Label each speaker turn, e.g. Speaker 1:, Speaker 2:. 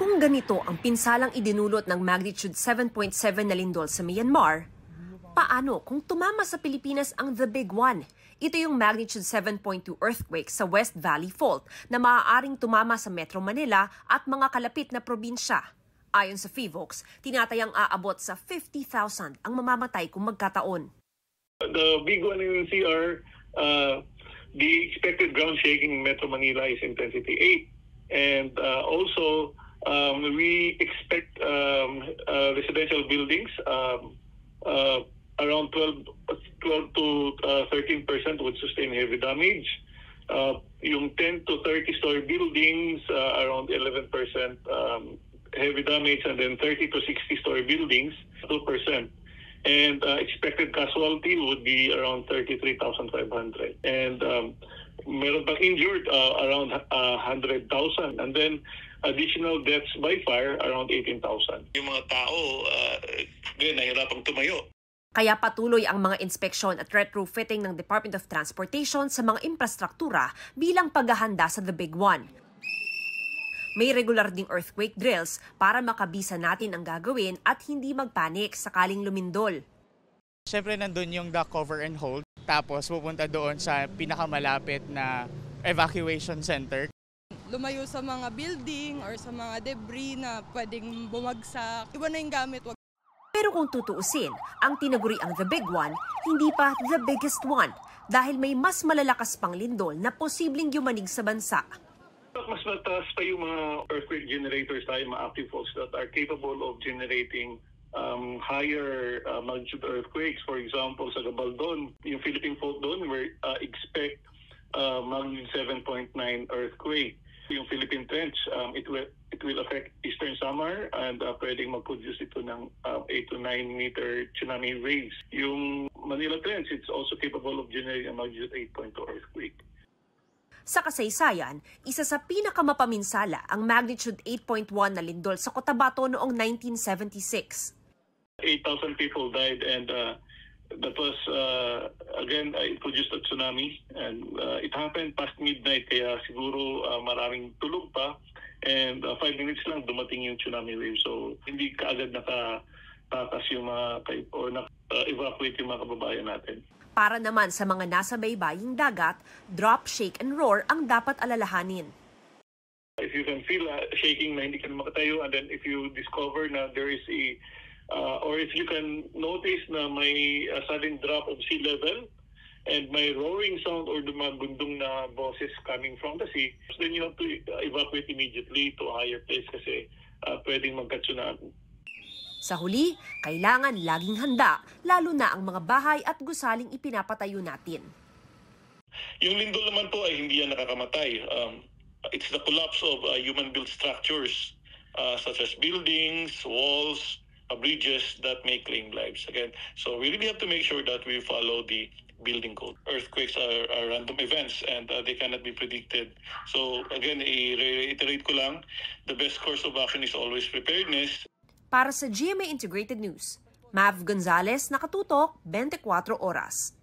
Speaker 1: Kung ganito ang pinsalang idinulot ng magnitude 7.7 na lindol sa Myanmar, paano kung tumama sa Pilipinas ang The Big One? Ito yung magnitude 7.2 earthquake sa West Valley Fault na maaaring tumama sa Metro Manila at mga kalapit na probinsya. Ayon sa PHIVOLCS, tinatayang aabot sa 50,000 ang mamamatay kung magkataon.
Speaker 2: The big one in CR, the expected ground shaking in Metro Manila is intensity 8. And also, we expect residential buildings around 12 to 13% would sustain heavy damage. Yung 10 to 30-story buildings, around 11% heavy damage, and then 30 to 60-story buildings, 2%. And expected casualty would be around 33,500. And meron pang injured around 100,000. And then additional deaths by fire around 18,000. Yung mga tao, nahirapang tumayo.
Speaker 1: Kaya patuloy ang mga inspeksyon at retrofitting ng Department of Transportation sa mga infrastruktura bilang paghahanda sa The Big One. May regular ding earthquake drills para makabisa natin ang gagawin at hindi magpanik sakaling lumindol.
Speaker 3: Siyempre nandun yung the cover and hold, tapos pupunta doon sa pinakamalapit na evacuation center.
Speaker 4: Lumayo sa mga building or sa mga debris na pwedeng bumagsak. Iba na yung gamit.
Speaker 1: Pero kung tutuusin, ang tinaguriang The Big One, hindi pa the biggest one dahil may mas malalakas pang lindol na posibleng yumanig sa bansa.
Speaker 2: Mas mataas pa yung mga earthquake generators tayo, mga active faults that are capable of generating higher magnitude earthquakes. For example, sa Gabaldon, yung Philippine fault doon, we expect magnitude 7.9 earthquake. Yung Philippine Trench, it will affect Eastern Samar and pwedeng mag-produce ito ng 8 to 9 meter tsunami waves. Yung Manila Trench, it's also capable of generating a magnitude 8.2 earthquake.
Speaker 1: Sa kasaysayan, isa sa pinakamapaminsala ang magnitude 8.1 na lindol sa Cotabato noong 1976.
Speaker 2: 8,000 people died and that was, again, it produced a tsunami and it happened past midnight kaya siguro maraming tulog pa and 5 minutes lang dumating yung tsunami wave. So hindi kaagad nakatakas yung mga or na-evacuate yung mga kababayan natin.
Speaker 1: Para naman sa mga nasa baybaying dagat, drop, shake, and roar ang dapat alalahanin.
Speaker 2: If you can feel shaking na hindi ka na makatayo and then if you discover na there is or if you can notice na may sudden drop of sea level and may roaring sound or dumagundong na boses coming from the sea, then you have to evacuate immediately to a higher place kasi pwedeng magka-tsunami.
Speaker 1: Sa huli, kailangan laging handa, lalo na ang mga bahay at gusaling ipinapatayo natin.
Speaker 2: Yung lindol naman po ay hindi yan nakakamatay. It's the collapse of human-built structures such as buildings, walls, bridges that may claim lives. Again, so we really have to make sure that we follow the building code. Earthquakes are random events and they cannot be predicted. So again, i-reiterate ko lang, the best course of action is always preparedness.
Speaker 1: Para sa GMA Integrated News, Mav Gonzalez, Nakatutok, 24 Oras.